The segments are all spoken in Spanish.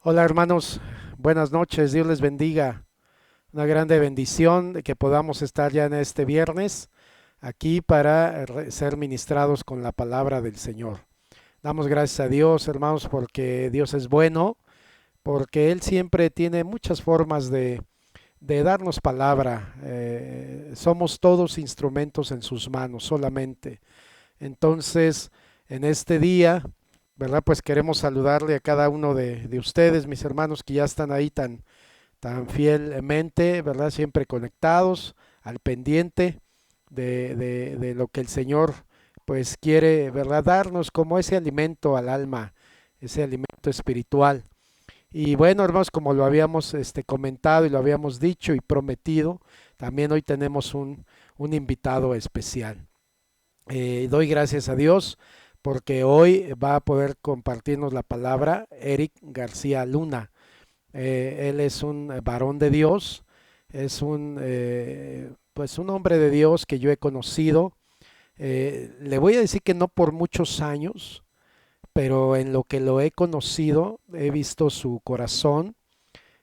Hola hermanos, buenas noches, Dios les bendiga. Una grande bendición de que podamos estar ya en este viernes aquí para ser ministrados con la palabra del Señor. Damos gracias a Dios, hermanos, porque Dios es bueno, porque Él siempre tiene muchas formas de darnos palabra. Somos todos instrumentos en sus manos solamente. Entonces, en este día, ¿verdad? Pues queremos saludarle a cada uno de ustedes, mis hermanos que ya están ahí tan fielmente, ¿verdad? Siempre conectados, al pendiente de lo que el Señor pues quiere, ¿verdad? Darnos como ese alimento al alma, ese alimento espiritual. Y bueno, hermanos, como lo habíamos comentado y lo habíamos dicho y prometido, también hoy tenemos un invitado especial. Doy gracias a Dios porque hoy va a poder compartirnos la palabra Eric García Luna. Él es un varón de Dios, es pues un hombre de Dios que yo he conocido. Le voy a decir que no por muchos años, pero en lo que lo he conocido, he visto su corazón,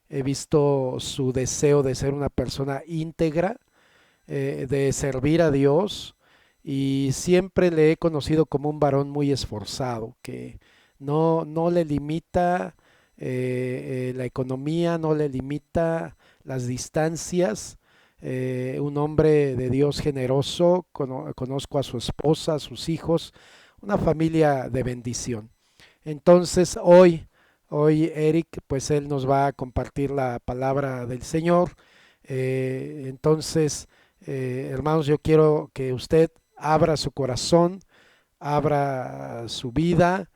he visto su deseo de ser una persona íntegra, de servir a Dios, y siempre le he conocido como un varón muy esforzado, que no le limita la economía, no le limita las distancias. Un hombre de Dios generoso, conozco a su esposa, a sus hijos, una familia de bendición. Entonces hoy Eric, pues él nos va a compartir la palabra del Señor. Entonces, hermanos, yo quiero que usted abra su corazón, abra su vida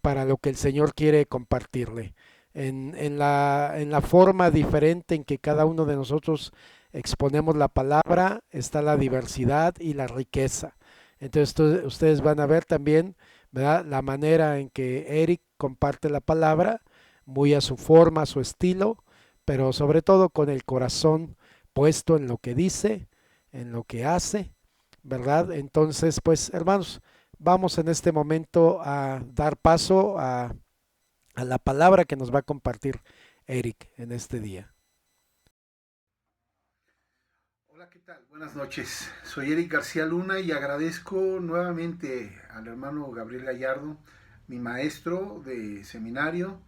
para lo que el Señor quiere compartirle. En la forma diferente en que cada uno de nosotros exponemos la palabra está la diversidad y la riqueza. Entonces ustedes van a ver también, ¿verdad?, la manera en que Eric comparte la palabra, muy a su forma, a su estilo, pero sobre todo con el corazón puesto en lo que dice, en lo que hace, ¿verdad? Entonces, pues hermanos, vamos en este momento a dar paso a la palabra que nos va a compartir Eric en este día. Hola, ¿qué tal? Buenas noches. Soy Eric García Luna y agradezco nuevamente al hermano Gabriel Gallardo, mi maestro de seminario,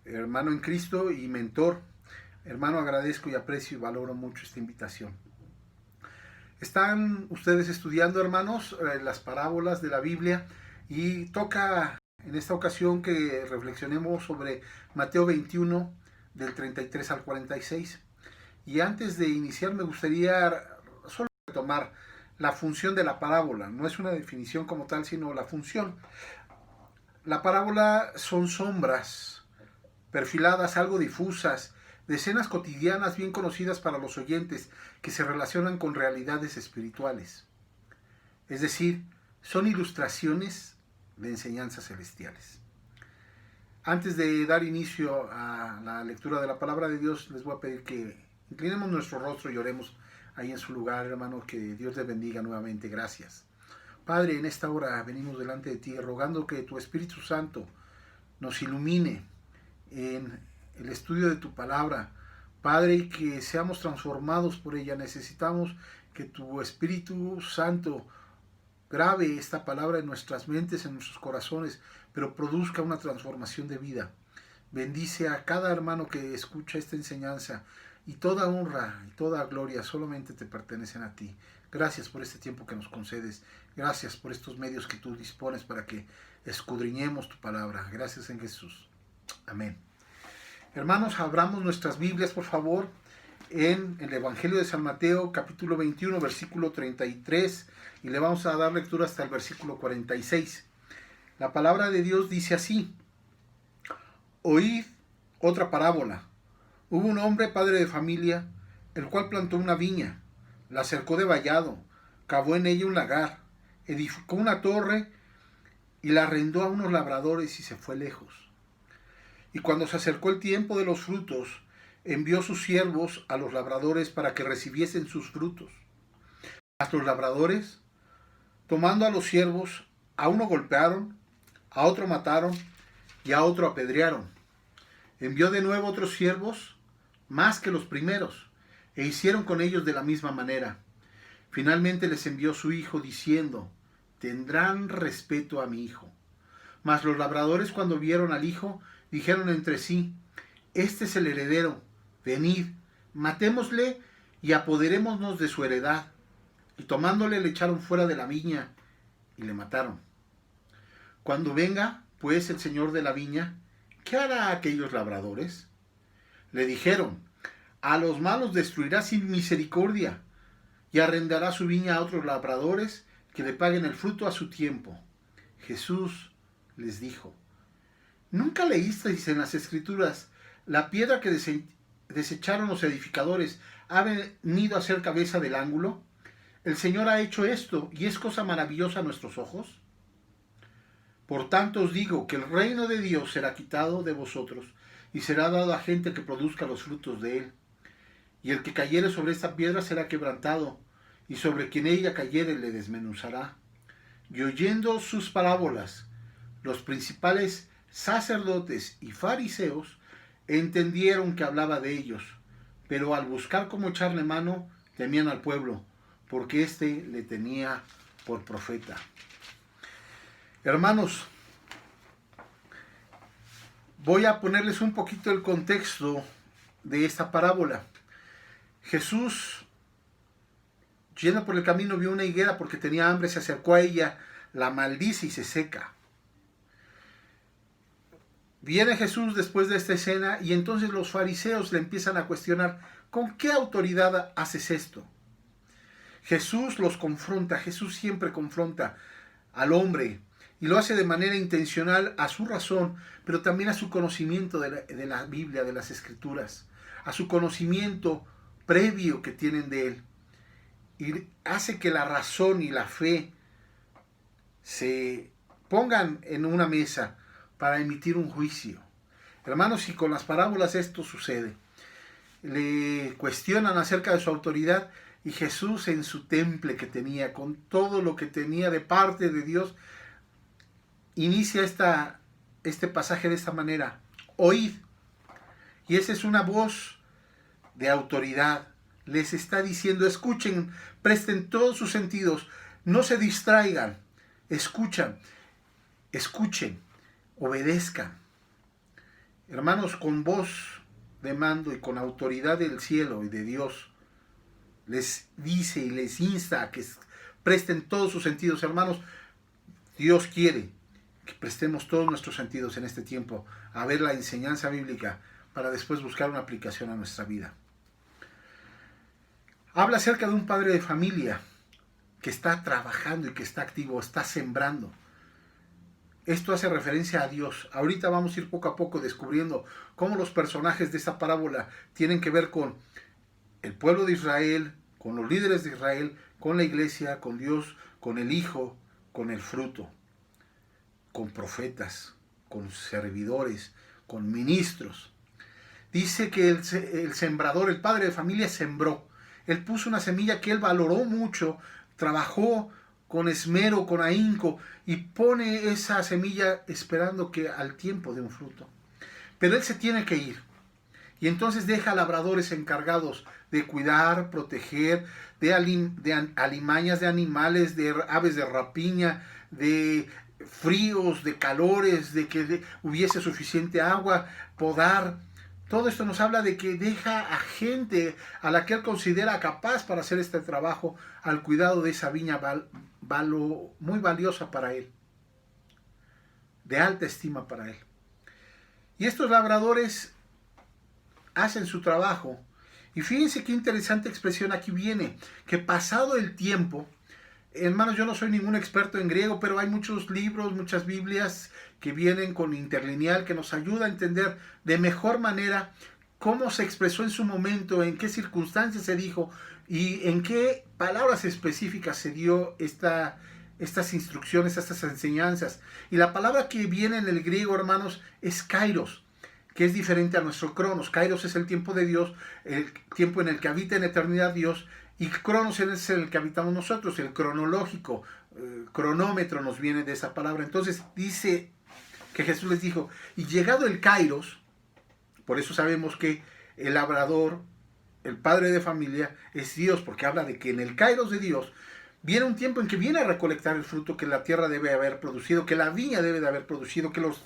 hermano en Cristo y mentor. Hermano, agradezco y aprecio y valoro mucho esta invitación. Están ustedes estudiando, hermanos, las parábolas de la Biblia y toca en esta ocasión que reflexionemos sobre Mateo 21 del 33 al 46. Y antes de iniciar me gustaría solo retomar la función de la parábola. No es una definición como tal, sino la función. La parábola son sombras perfiladas, algo difusas, de escenas cotidianas bien conocidas para los oyentes que se relacionan con realidades espirituales. Es decir, son ilustraciones de enseñanzas celestiales. Antes de dar inicio a la lectura de la palabra de Dios, les voy a pedir que inclinemos nuestro rostro y oremos ahí en su lugar, hermano, que Dios les bendiga nuevamente. Gracias. Padre, en esta hora venimos delante de ti rogando que tu Espíritu Santo nos ilumine en el estudio de tu palabra. Padre, y que seamos transformados por ella. Necesitamos que tu Espíritu Santo grave esta palabra en nuestras mentes, en nuestros corazones, pero produzca una transformación de vida. Bendice a cada hermano que escucha esta enseñanza y toda honra y toda gloria solamente te pertenecen a ti. Gracias por este tiempo que nos concedes. Gracias por estos medios que tú dispones para que escudriñemos tu palabra. Gracias en Jesús. Amén. Hermanos, abramos nuestras Biblias, por favor, en el Evangelio de San Mateo, capítulo 21, versículo 33, y le vamos a dar lectura hasta el versículo 46. La palabra de Dios dice así: Oíd otra parábola. Hubo un hombre, padre de familia, el cual plantó una viña, la cercó de vallado, cavó en ella un lagar, edificó una torre y la arrendó a unos labradores y se fue lejos. Y cuando se acercó el tiempo de los frutos, envió sus siervos a los labradores para que recibiesen sus frutos. Mas los labradores, tomando a los siervos, a uno golpearon, a otro mataron y a otro apedrearon. Envió de nuevo otros siervos, más que los primeros, e hicieron con ellos de la misma manera. Finalmente les envió su hijo, diciendo: tendrán respeto a mi hijo. Mas los labradores, cuando vieron al hijo, dijeron entre sí: este es el heredero, venid, matémosle y apoderémonos de su heredad. Y tomándole le echaron fuera de la viña y le mataron. Cuando venga, pues, el señor de la viña, ¿qué hará a aquellos labradores? Le dijeron: a los malos destruirá sin misericordia, y arrendará su viña a otros labradores que le paguen el fruto a su tiempo. Jesús les dijo: ¿nunca leísteis en las Escrituras: la piedra que desecharon los edificadores ha venido a ser cabeza del ángulo? El Señor ha hecho esto, y es cosa maravillosa a nuestros ojos. Por tanto os digo que el reino de Dios será quitado de vosotros, y será dado a gente que produzca los frutos de él. Y el que cayere sobre esta piedra será quebrantado, y sobre quien ella cayere le desmenuzará. Y oyendo sus parábolas, los principales sacerdotes y fariseos entendieron que hablaba de ellos, pero al buscar cómo echarle mano, temían al pueblo, porque éste le tenía por profeta. Hermanos, voy a ponerles un poquito el contexto de esta parábola. Jesús, yendo por el camino, vio una higuera porque tenía hambre, se acercó a ella, la maldice y se seca. Viene Jesús después de esta escena y entonces los fariseos le empiezan a cuestionar: ¿con qué autoridad haces esto? Jesús los confronta, Jesús siempre confronta al hombre y lo hace de manera intencional a su razón, pero también a su conocimiento de la Biblia, de las Escrituras, a su conocimiento previo que tienen de él. Y hace que la razón y la fe se pongan en una mesa para emitir un juicio. Hermanos, si con las parábolas esto sucede, le cuestionan acerca de su autoridad, y Jesús, en su temple que tenía, con todo lo que tenía de parte de Dios, inicia este pasaje de esta manera: oíd. Y esa es una voz de autoridad. Les está diciendo: escuchen, presten todos sus sentidos, no se distraigan, escuchen, obedezcan. Hermanos, con voz de mando y con autoridad del cielo y de Dios, les dice y les insta a que presten todos sus sentidos. Hermanos, Dios quiere que prestemos todos nuestros sentidos en este tiempo a ver la enseñanza bíblica para después buscar una aplicación a nuestra vida. Habla acerca de un padre de familia que está trabajando y que está activo, está sembrando. Esto hace referencia a Dios. Ahorita vamos a ir poco a poco descubriendo cómo los personajes de esta parábola tienen que ver con el pueblo de Israel, con los líderes de Israel, con la iglesia, con Dios, con el Hijo, con el fruto, con profetas, con servidores, con ministros. Dice que el sembrador, el padre de familia, sembró. Él puso una semilla que él valoró mucho, trabajó con esmero, con ahínco, y pone esa semilla esperando que al tiempo dé un fruto. Pero él se tiene que ir. Y entonces deja labradores encargados de cuidar, proteger, de alimañas de animales, de aves de rapiña, de fríos, de calores, de que hubiese suficiente agua, podar. Todo esto nos habla de que deja a gente a la que él considera capaz para hacer este trabajo al cuidado de esa viña muy valiosa para él, de alta estima para él. Y estos labradores hacen su trabajo. Y fíjense qué interesante expresión aquí viene, que pasado el tiempo, hermanos, yo no soy ningún experto en griego, pero hay muchos libros, muchas Biblias que vienen con interlineal que nos ayuda a entender de mejor manera cómo se expresó en su momento, en qué circunstancias se dijo y en qué palabras específicas se dio estas instrucciones, estas enseñanzas. Y la palabra que viene en el griego, hermanos, es kairos, que es diferente a nuestro cronos. Kairos es el tiempo de Dios, el tiempo en el que habita en eternidad Dios, y cronos es el que habitamos nosotros, el cronológico, cronómetro nos viene de esa palabra. Entonces dice que Jesús les dijo: y llegado el kairos, Por eso sabemos que el labrador, el padre de familia, es Dios, porque habla de que en el kairos de Dios viene un tiempo en que viene a recolectar el fruto que la tierra debe haber producido, que la viña debe de haber producido, que los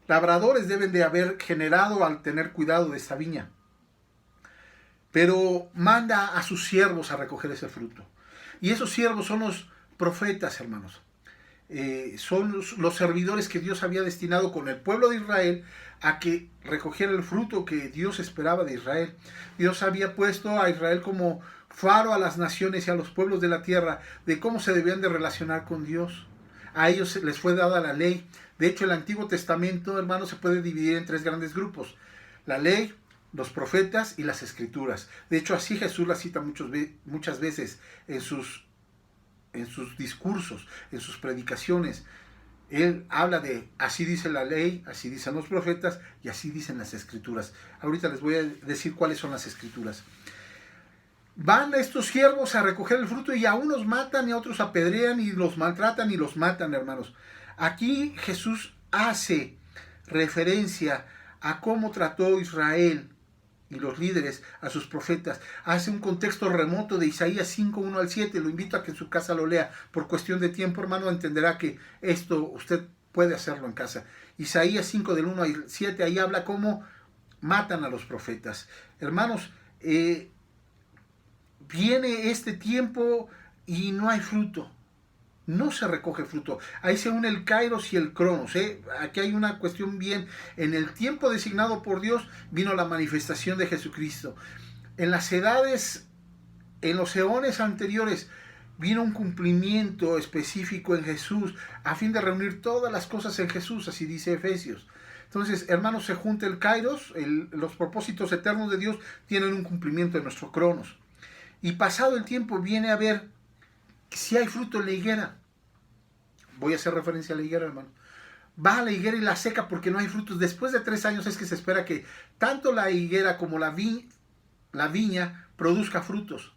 labradores deben de haber generado al tener cuidado de esa viña. Pero manda a sus siervos a recoger ese fruto. Y esos siervos son los profetas, hermanos. Son los servidores que Dios había destinado con el pueblo de Israel a que recogiera el fruto que Dios esperaba de Israel. Dios había puesto a Israel como faro a las naciones y a los pueblos de la tierra de cómo se debían de relacionar con Dios. A ellos les fue dada la ley. De hecho, el Antiguo Testamento, hermanos, se puede dividir en 3 grandes grupos: la ley, los profetas y las escrituras. De hecho, así Jesús la cita muchas veces en sus discursos, en sus predicaciones. Él habla de así dice la ley, así dicen los profetas y así dicen las escrituras. Ahorita les voy a decir cuáles son las escrituras. Van estos siervos a recoger el fruto y a unos matan y a otros apedrean y los maltratan y los matan, hermanos. Aquí Jesús hace referencia a cómo trató Israel y los líderes a sus profetas. Hace un contexto remoto de Isaías 5, 1 al 7. Lo invito a que en su casa lo lea. Por cuestión de tiempo, hermano, entenderá que esto usted puede hacerlo en casa. Isaías 5 del 1 al 7, ahí habla cómo matan a los profetas. Hermanos, viene este tiempo y no hay fruto. No se recoge fruto. Ahí se une el kairos y el cronos. Aquí hay una cuestión bien. En el tiempo designado por Dios vino la manifestación de Jesucristo. En las edades, en los eones anteriores, vino un cumplimiento específico en Jesús a fin de reunir todas las cosas en Jesús, así dice Efesios. Entonces, hermanos, se junta el kairos, los propósitos eternos de Dios tienen un cumplimiento en nuestro cronos. Y pasado el tiempo viene a ver si hay fruto en la higuera. Voy a hacer referencia a la higuera, hermano. Va a la higuera y la seca porque no hay frutos. Después de 3 años es que se espera que tanto la higuera como la viña produzca frutos.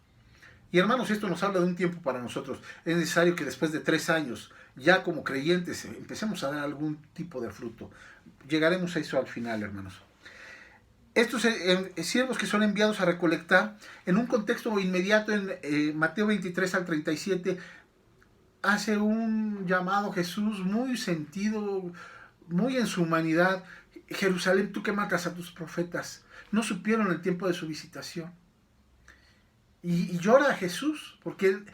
Y hermanos, esto nos habla de un tiempo para nosotros. Es necesario que después de 3 años, ya como creyentes, empecemos a dar algún tipo de fruto. Llegaremos a eso al final, hermanos. Estos siervos que son enviados a recolectar, en un contexto inmediato en Mateo 23 al 37, hace un llamado Jesús muy sentido, muy en su humanidad. Jerusalén, tú que matas a tus profetas, no supieron el tiempo de su visitación. Y llora a Jesús, porque él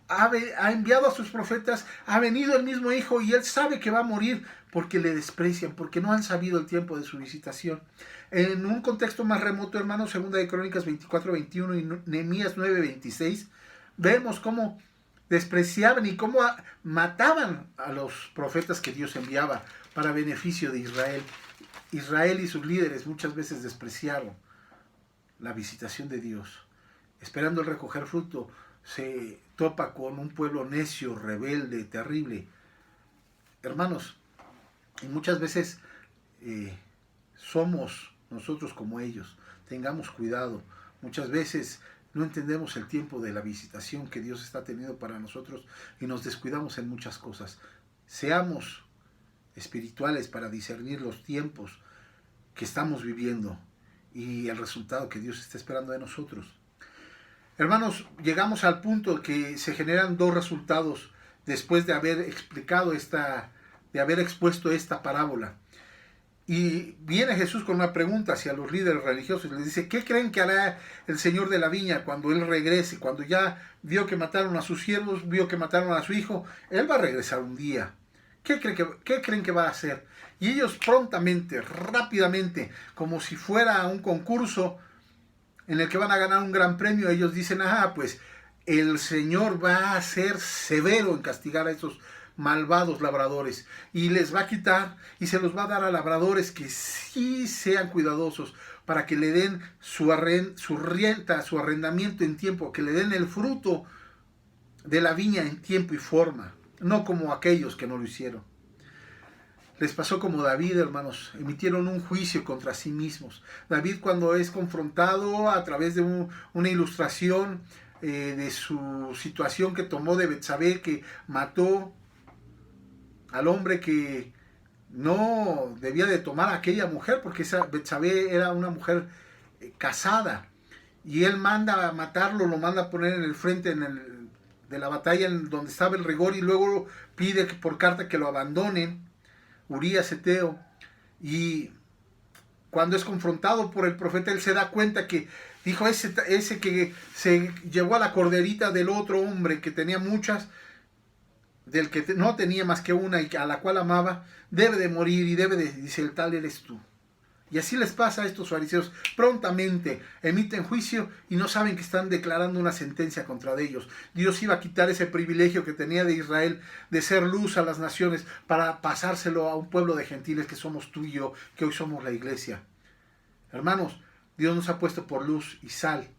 ha enviado a sus profetas, ha venido el mismo Hijo y él sabe que va a morir porque le desprecian, porque no han sabido el tiempo de su visitación. En un contexto más remoto, hermanos, 2 de Crónicas 24:21 y Nehemías 9:26, vemos cómo despreciaban y cómo mataban a los profetas que Dios enviaba para beneficio de Israel. Israel y sus líderes muchas veces despreciaron la visitación de Dios. Esperando el recoger fruto, se topa con un pueblo necio, rebelde, terrible. Hermanos, y muchas veces somos nosotros como ellos. Tengamos cuidado. Muchas veces no entendemos el tiempo de la visitación que Dios está teniendo para nosotros y nos descuidamos en muchas cosas. Seamos espirituales para discernir los tiempos que estamos viviendo y el resultado que Dios está esperando de nosotros. Hermanos, llegamos al punto que se generan 2 resultados después de haber explicado de haber expuesto esta parábola. Y viene Jesús con una pregunta hacia los líderes religiosos y les dice: ¿qué creen que hará el Señor de la viña cuando Él regrese? Cuando ya vio que mataron a sus siervos, vio que mataron a su hijo, Él va a regresar un día. ¿Qué creen que va a hacer? Y ellos prontamente, rápidamente, como si fuera un concurso en el que van a ganar un gran premio, ellos dicen: pues el Señor va a ser severo en castigar a esos malvados labradores y les va a quitar y se los va a dar a labradores que sí sean cuidadosos para que le den su renta, su arrendamiento en tiempo, que le den el fruto de la viña en tiempo y forma, no como aquellos que no lo hicieron. Les pasó como David, hermanos, emitieron un juicio contra sí mismos. David, cuando es confrontado a través de una ilustración de su situación que tomó de Betsabé, que mató al hombre que no debía de tomar a aquella mujer, porque esa Betsabé era una mujer casada, y él manda a matarlo, lo manda a poner en el frente de la batalla en donde estaba el rigor, y luego pide por carta que lo abandonen, Urías Eteo. Y cuando es confrontado por el profeta, él se da cuenta que dijo, ese que se llevó a la corderita del otro hombre que tenía muchas, del que no tenía más que una y a la cual amaba, debe de morir, y dice, el tal eres tú. Y así les pasa a estos fariseos. Prontamente emiten juicio y no saben que están declarando una sentencia contra ellos. Dios iba a quitar ese privilegio que tenía de Israel de ser luz a las naciones para pasárselo a un pueblo de gentiles que somos tú y yo, que hoy somos la iglesia. Hermanos, Dios nos ha puesto por luz y sal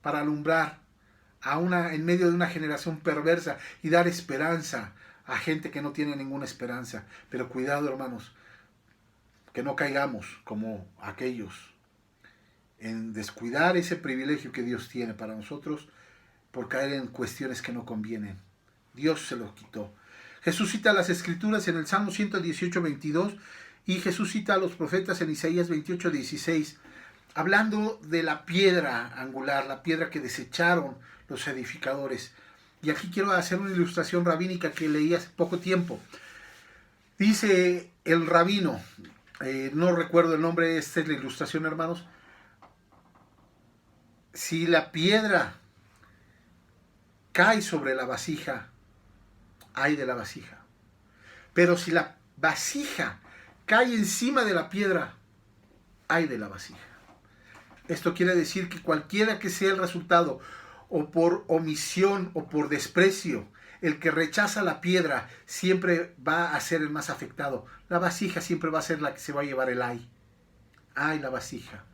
para alumbrar en medio de una generación perversa y dar esperanza a gente que no tiene ninguna esperanza. Pero cuidado, hermanos, que no caigamos como aquellos en descuidar ese privilegio que Dios tiene para nosotros por caer en cuestiones que no convienen. Dios se lo quitó. Jesús cita las Escrituras en el Salmo 118, 22, y Jesús cita a los profetas en Isaías 28, 16, hablando de la piedra angular, la piedra que desecharon los edificadores. Y aquí quiero hacer una ilustración rabínica que leí hace poco tiempo. Dice el rabino, no recuerdo el nombre, esta es la ilustración, hermanos. Si la piedra cae sobre la vasija, ay de la vasija. Pero si la vasija cae encima de la piedra, ay de la vasija. Esto quiere decir que cualquiera que sea el resultado, o por omisión o por desprecio, el que rechaza la piedra siempre va a ser el más afectado. La vasija siempre va a ser la que se va a llevar el ay. Ay, la vasija.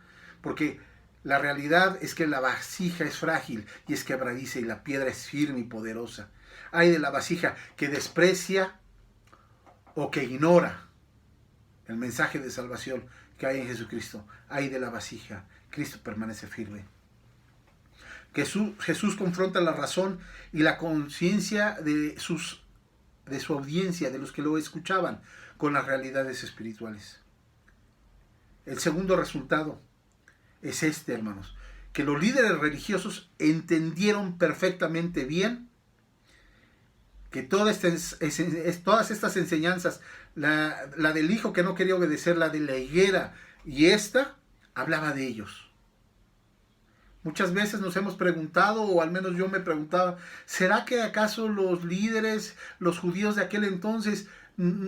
Porque la realidad es que la vasija es frágil y es quebradiza, y la piedra es firme y poderosa. Ay de la vasija que desprecia o que ignora el mensaje de salvación que hay en Jesucristo. Ay de la vasija. Cristo permanece firme. Jesús confronta la razón y la conciencia de su audiencia, de los que lo escuchaban, con las realidades espirituales. El segundo resultado es este, hermanos, que los líderes religiosos entendieron perfectamente bien que todas estas enseñanzas, la del hijo que no quería obedecer, la de la higuera, y esta hablaba de ellos. Muchas veces nos hemos preguntado, o al menos yo me preguntaba, ¿será que acaso los líderes, los judíos de aquel entonces,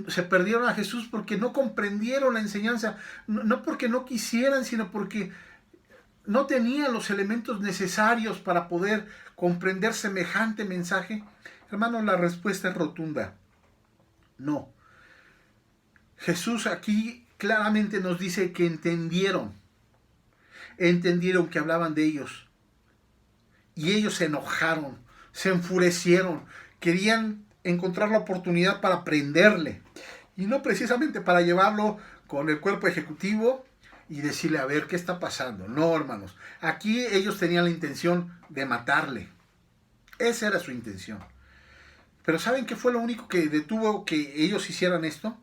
se perdieron a Jesús porque no comprendieron la enseñanza? No porque no quisieran, sino porque no tenían los elementos necesarios para poder comprender semejante mensaje. Hermanos, la respuesta es rotunda. No. Jesús aquí claramente nos dice que entendieron que hablaban de ellos, y ellos se enojaron, se enfurecieron, querían encontrar la oportunidad para prenderle, y no precisamente para llevarlo con el cuerpo ejecutivo y decirle, a ver, ¿qué está pasando? No, hermanos, aquí ellos tenían la intención de matarle. Esa era su intención. Pero ¿saben qué fue lo único que detuvo que ellos hicieran esto?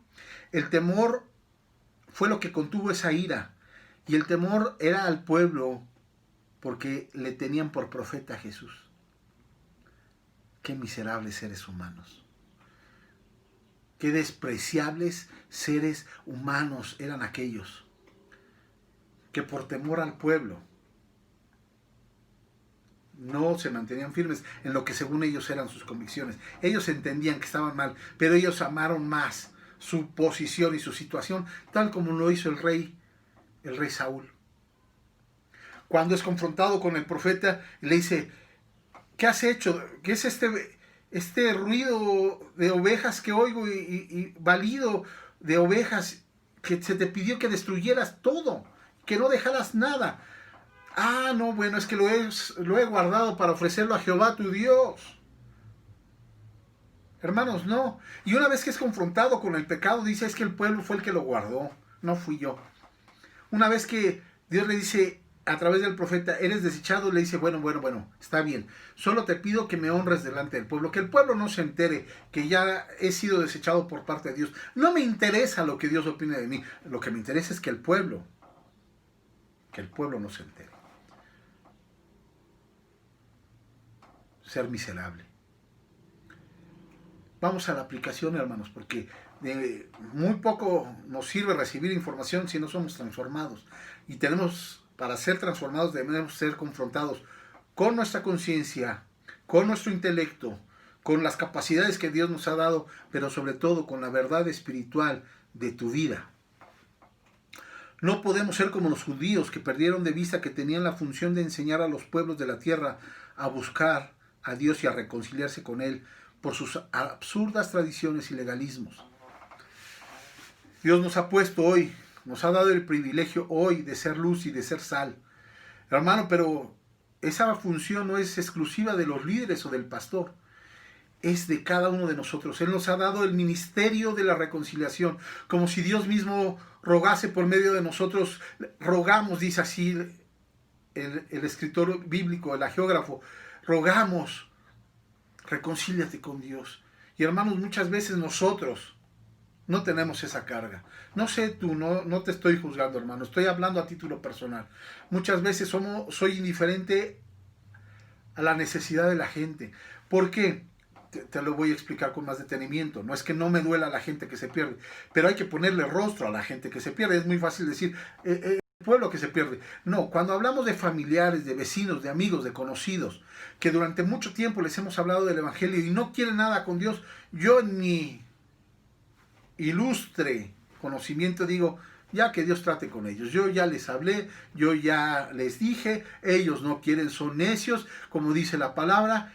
El temor fue lo que contuvo esa ira. Y el temor era al pueblo, porque le tenían por profeta a Jesús. Qué miserables seres humanos. Qué despreciables seres humanos eran aquellos que por temor al pueblo no se mantenían firmes en lo que según ellos eran sus convicciones. Ellos entendían que estaban mal, pero ellos amaron más su posición y su situación, tal como lo hizo el rey Saúl. Cuando es confrontado con el profeta, le dice, ¿qué has hecho? ¿Qué es este ruido de ovejas que oigo y balido de ovejas, que se te pidió que destruyeras todo, que no dejaras nada? Ah, no, bueno, es que lo he guardado para ofrecerlo a Jehová tu Dios. Hermanos, no. Y una vez que es confrontado con el pecado, dice, es que el pueblo fue el que lo guardó, no fui yo. Una vez que Dios le dice, a través del profeta, eres desechado, le dice, bueno, está bien, solo te pido que me honres delante del pueblo, que el pueblo no se entere que ya he sido desechado por parte de Dios. No me interesa lo que Dios opine de mí, lo que me interesa es que el pueblo no se entere. Ser miserable. Vamos a la aplicación, hermanos, porque de muy poco nos sirve recibir información si no somos transformados. Y para ser transformados, debemos ser confrontados con nuestra conciencia, con nuestro intelecto, con las capacidades que Dios nos ha dado, pero sobre todo con la verdad espiritual de tu vida. No podemos ser como los judíos que perdieron de vista que tenían la función de enseñar a los pueblos de la tierra a buscar a Dios y a reconciliarse con Él por sus absurdas tradiciones y legalismos. Dios nos ha puesto hoy, nos ha dado el privilegio hoy de ser luz y de ser sal. Hermano, pero esa función no es exclusiva de los líderes o del pastor, es de cada uno de nosotros. Él nos ha dado el ministerio de la reconciliación, como si Dios mismo rogase por medio de nosotros. Rogamos, dice así el escritor bíblico, el hagiógrafo, rogamos, reconcíliate con Dios. Y hermanos, muchas veces nosotros no tenemos esa carga. No sé tú, no te estoy juzgando, hermano, estoy hablando a título personal. Muchas veces soy indiferente a la necesidad de la gente. ¿Por qué? Te lo voy a explicar con más detenimiento. No es que no me duela la gente que se pierde, pero hay que ponerle rostro a la gente que se pierde. Es muy fácil decir, el pueblo que se pierde. No, cuando hablamos de familiares, de vecinos, de amigos, de conocidos, que durante mucho tiempo les hemos hablado del evangelio y no quieren nada con Dios, yo en mi ilustre conocimiento digo, ya que Dios trate con ellos. Yo ya les hablé, yo ya les dije, ellos no quieren, son necios, como dice la palabra.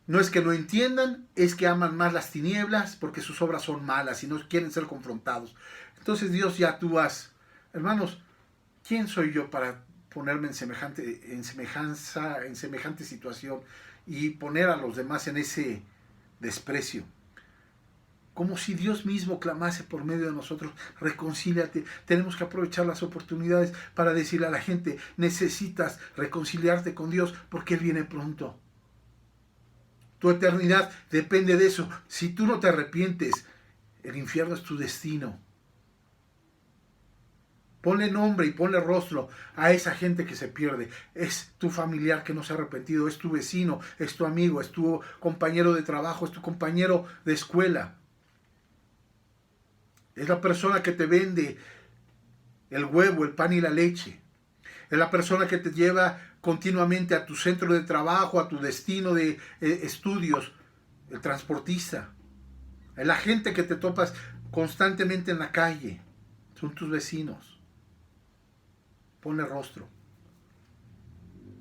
No es que no entiendan, es que aman más las tinieblas porque sus obras son malas y no quieren ser confrontados. Entonces Dios, ya tú vas. Hermanos, ¿quién soy yo para ponerme en semejante situación y poner a los demás en ese desprecio? Como si Dios mismo clamase por medio de nosotros, reconcíliate. Tenemos que aprovechar las oportunidades para decirle a la gente, necesitas reconciliarte con Dios porque Él viene pronto. Tu eternidad depende de eso. Si tú no te arrepientes, el infierno es tu destino. Ponle nombre y ponle rostro a esa gente que se pierde. Es tu familiar que no se ha arrepentido, es tu vecino, es tu amigo, es tu compañero de trabajo, es tu compañero de escuela. Es la persona que te vende el huevo, el pan y la leche. Es la persona que te lleva continuamente a tu centro de trabajo, a tu destino de estudios, el transportista. Es la gente que te topas constantemente en la calle. Son tus vecinos. Ponle rostro.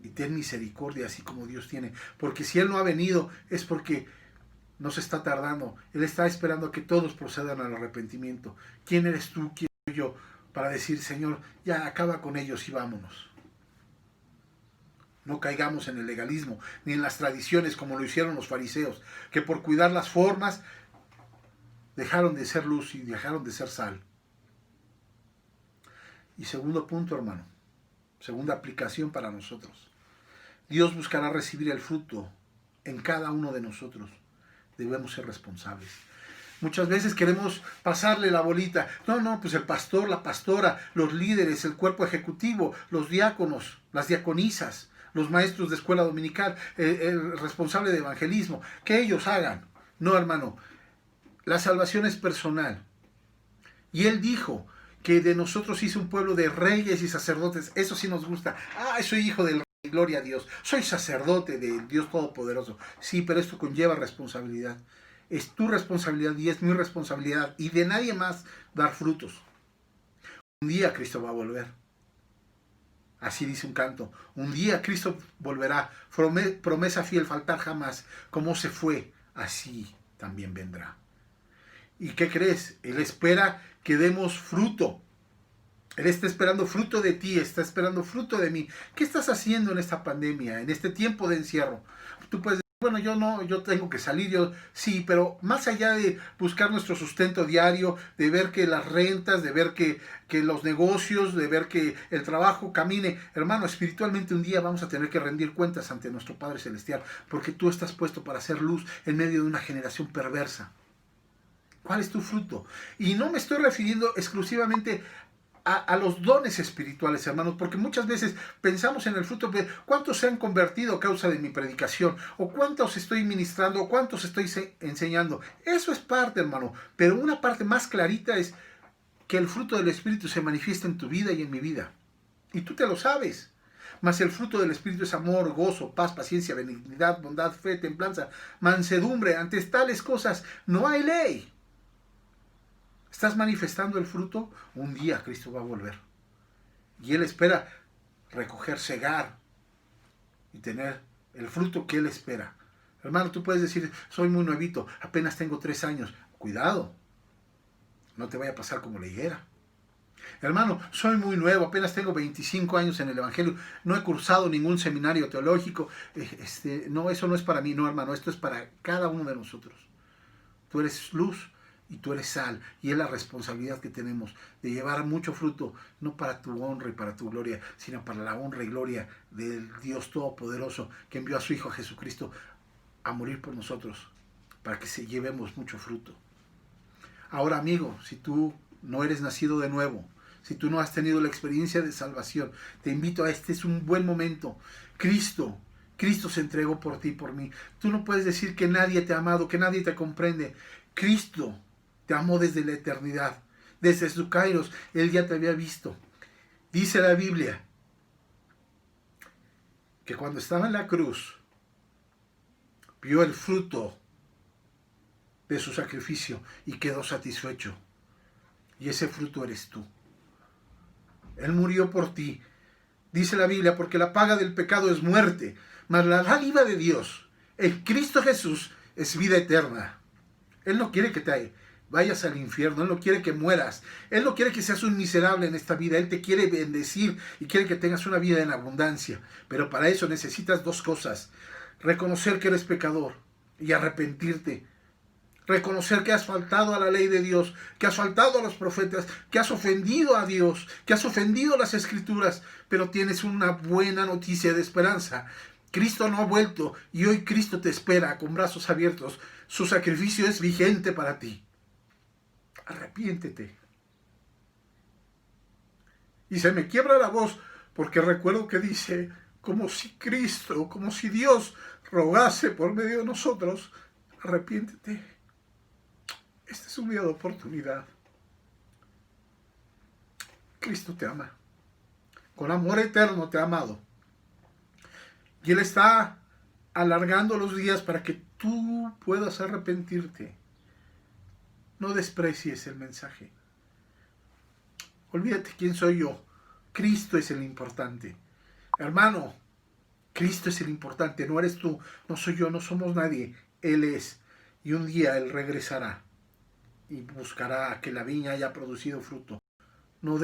Y ten misericordia así como Dios tiene. Porque si Él no ha venido es porque no se está tardando. Él está esperando a que todos procedan al arrepentimiento. ¿Quién eres tú? ¿Quién soy yo? Para decir, Señor, ya acaba con ellos y vámonos. No caigamos en el legalismo, ni en las tradiciones como lo hicieron los fariseos, que por cuidar las formas dejaron de ser luz y dejaron de ser sal. Y segundo punto, hermano, segunda aplicación para nosotros. Dios buscará recibir el fruto en cada uno de nosotros. Debemos ser responsables. Muchas veces queremos pasarle la bolita. No, pues el pastor, la pastora, los líderes, el cuerpo ejecutivo, los diáconos, las diaconisas, los maestros de escuela dominical, el responsable de evangelismo, que ellos hagan. No, hermano, la salvación es personal. Y Él dijo que de nosotros hizo un pueblo de reyes y sacerdotes. Eso sí nos gusta. Soy hijo del rey, gloria a Dios. Soy sacerdote del Dios Todopoderoso. Sí, pero esto conlleva responsabilidad. Es tu responsabilidad y es mi responsabilidad y de nadie más dar frutos. Un día Cristo va a volver. Así dice un canto. Un día Cristo volverá. Promesa fiel, faltar jamás. Como se fue, así también vendrá. ¿Y qué crees? Él espera que demos fruto. Él está esperando fruto de ti, está esperando fruto de mí. ¿Qué estás haciendo en esta pandemia, en este tiempo de encierro? Tú puedes bueno, yo no, yo tengo que salir, yo sí, pero más allá de buscar nuestro sustento diario, de ver que las rentas, de ver que los negocios, de ver que el trabajo camine, hermano, espiritualmente un día vamos a tener que rendir cuentas ante nuestro Padre Celestial, porque tú estás puesto para hacer luz en medio de una generación perversa. ¿Cuál es tu fruto? Y no me estoy refiriendo exclusivamente a los dones espirituales, hermanos, porque muchas veces pensamos en el fruto, de cuántos se han convertido a causa de mi predicación, o cuántos estoy ministrando, o cuántos estoy enseñando. Eso es parte, hermano, pero una parte más clarita es que el fruto del Espíritu se manifiesta en tu vida y en mi vida. Y tú te lo sabes. Mas el fruto del Espíritu es amor, gozo, paz, paciencia, benignidad, bondad, fe, templanza, mansedumbre. Ante tales cosas no hay ley. ¿Estás manifestando el fruto? Un día Cristo va a volver. Y Él espera recoger, cegar y tener el fruto que Él espera. Hermano, tú puedes decir, soy muy nuevito, apenas tengo 3 años. Cuidado, no te vaya a pasar como la higuera. Hermano, soy muy nuevo, apenas tengo 25 años en el Evangelio, no he cursado ningún seminario teológico. No, eso no es para mí, no, hermano, esto es para cada uno de nosotros. Tú eres luz y tú eres sal, y es la responsabilidad que tenemos de llevar mucho fruto, no para tu honra y para tu gloria, sino para la honra y gloria del Dios Todopoderoso que envió a su Hijo Jesucristo a morir por nosotros, para que se llevemos mucho fruto. Ahora, amigo, si tú no eres nacido de nuevo, si tú no has tenido la experiencia de salvación, te invito a este es un buen momento. Cristo se entregó por ti y por mí. Tú no puedes decir que nadie te ha amado, que nadie te comprende. Cristo te amó desde la eternidad, desde su kairos, Él ya te había visto. Dice la Biblia que cuando estaba en la cruz, vio el fruto de su sacrificio y quedó satisfecho. Y ese fruto eres tú. Él murió por ti. Dice la Biblia, porque la paga del pecado es muerte, mas la dádiva de Dios, en Cristo Jesús, es vida eterna. Él no quiere que te vayas al infierno, Él no quiere que mueras, Él no quiere que seas un miserable en esta vida, Él te quiere bendecir y quiere que tengas una vida en abundancia. Pero para eso necesitas 2 cosas: reconocer que eres pecador y arrepentirte. Reconocer que has faltado a la ley de Dios, que has faltado a los profetas, que has ofendido a Dios, que has ofendido a las Escrituras, pero tienes una buena noticia de esperanza. Cristo no ha vuelto y hoy Cristo te espera con brazos abiertos. Su sacrificio es vigente para ti. Arrepiéntete. Y se me quiebra la voz porque recuerdo que dice, como si Cristo, como si Dios rogase por medio de nosotros, arrepiéntete. Esta es un día de oportunidad. Cristo te ama. Con amor eterno te ha amado. Y Él está alargando los días para que tú puedas arrepentirte. No desprecies el mensaje. Olvídate quién soy yo. Cristo es el importante. Hermano, Cristo es el importante. No eres tú, no soy yo, no somos nadie. Él es. Y un día Él regresará y buscará que la viña haya producido fruto. No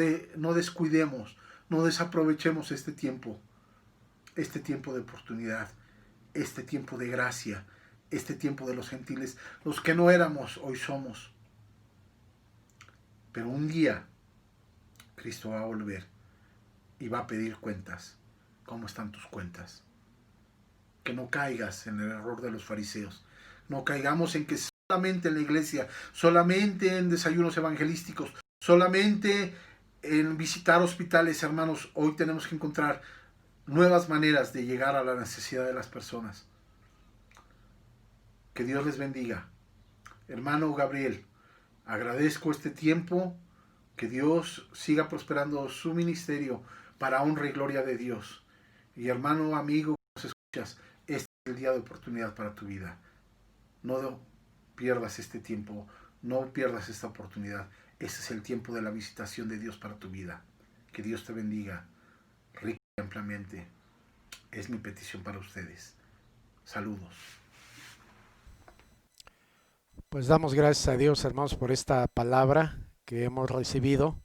descuidemos, no desaprovechemos este tiempo de oportunidad, este tiempo de gracia, este tiempo de los gentiles. Los que no éramos, hoy somos. Pero un día Cristo va a volver y va a pedir cuentas. ¿Cómo están tus cuentas? Que no caigas en el error de los fariseos. No caigamos en que solamente en la iglesia, solamente en desayunos evangelísticos, solamente en visitar hospitales, hermanos. Hoy tenemos que encontrar nuevas maneras de llegar a la necesidad de las personas. Que Dios les bendiga. Hermano Gabriel, agradezco este tiempo, que Dios siga prosperando su ministerio para honra y gloria de Dios. Y hermano, amigo, que nos escuchas, este es el día de oportunidad para tu vida. No pierdas este tiempo, no pierdas esta oportunidad. Este es el tiempo de la visitación de Dios para tu vida. Que Dios te bendiga rica y ampliamente. Es mi petición para ustedes. Saludos. Pues damos gracias a Dios, hermanos, por esta palabra que hemos recibido.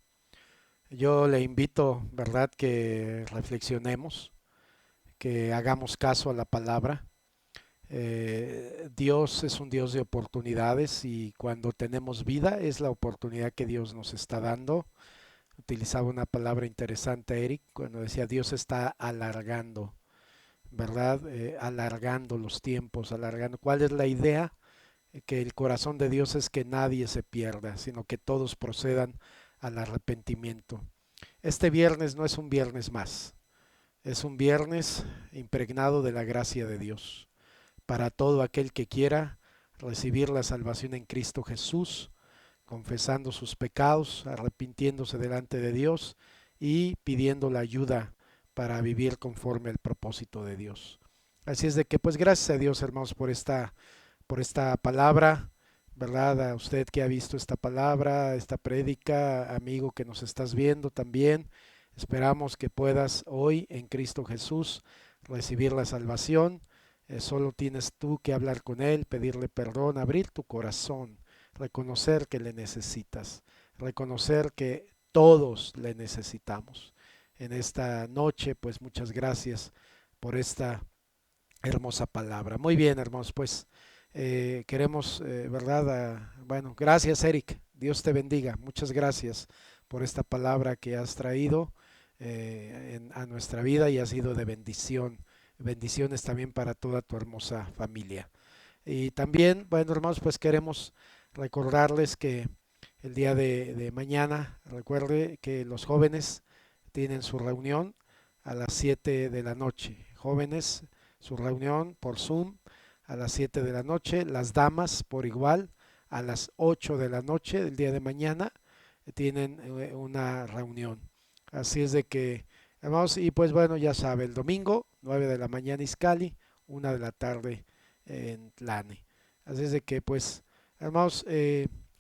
Yo le invito, ¿verdad?, que reflexionemos, que hagamos caso a la palabra. Dios es un Dios de oportunidades y cuando tenemos vida es la oportunidad que Dios nos está dando. Utilizaba una palabra interesante, Eric, cuando decía Dios está alargando, ¿verdad? Alargando los tiempos, alargando. ¿Cuál es la idea? Que el corazón de Dios es que nadie se pierda, sino que todos procedan al arrepentimiento. Este viernes no es un viernes más, es un viernes impregnado de la gracia de Dios para todo aquel que quiera recibir la salvación en Cristo Jesús, confesando sus pecados, arrepintiéndose delante de Dios y pidiendo la ayuda para vivir conforme al propósito de Dios. Así es de que pues gracias a Dios, hermanos, por esta palabra, ¿verdad? A usted que ha visto esta palabra, esta prédica, amigo que nos estás viendo también. Esperamos que puedas hoy en Cristo Jesús recibir la salvación. Solo tienes tú que hablar con Él, pedirle perdón, abrir tu corazón, reconocer que le necesitas, reconocer que todos le necesitamos. En esta noche, pues muchas gracias por esta hermosa palabra. Muy bien, hermanos, pues queremos, ¿verdad? Bueno, gracias, Eric. Dios te bendiga. Muchas gracias por esta palabra que has traído a nuestra vida y ha sido de bendición. Bendiciones también para toda tu hermosa familia. Y también, bueno, hermanos, pues queremos recordarles que el día de mañana, recuerde que los jóvenes tienen su reunión a las 7 de la noche. Jóvenes, su reunión por Zoom a las 7 de la noche. Las damas por igual a las 8 de la noche del día de mañana tienen una reunión. Así es de que, hermanos, y pues bueno, ya sabe, el domingo, 9 de la mañana Izcali, 1 de la tarde en Tlane. Así es de que, pues, hermanos,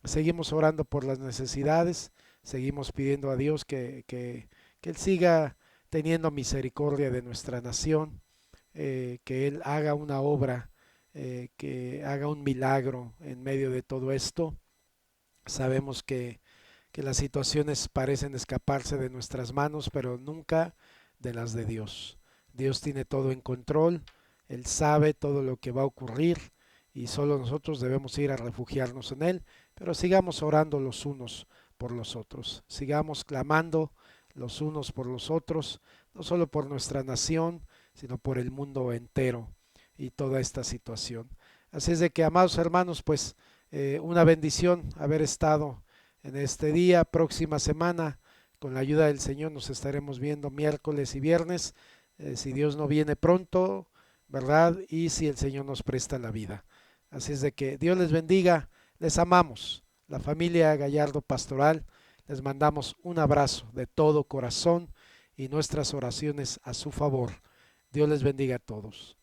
seguimos orando por las necesidades, seguimos pidiendo a Dios que Él siga teniendo misericordia de nuestra nación, que Él haga una obra, que haga un milagro en medio de todo esto. Sabemos que las situaciones parecen escaparse de nuestras manos, pero nunca de las de Dios. Dios tiene todo en control, Él sabe todo lo que va a ocurrir y solo nosotros debemos ir a refugiarnos en Él, pero sigamos orando los unos por los otros, sigamos clamando los unos por los otros, no solo por nuestra nación, sino por el mundo entero y toda esta situación. Así es de que, amados hermanos, pues una bendición haber estado en este día. Próxima semana, con la ayuda del Señor, nos estaremos viendo miércoles y viernes, si Dios no viene pronto, ¿verdad? Y si el Señor nos presta la vida. Así es de que Dios les bendiga, les amamos. La familia Gallardo Pastoral, les mandamos un abrazo de todo corazón y nuestras oraciones a su favor. Dios les bendiga a todos.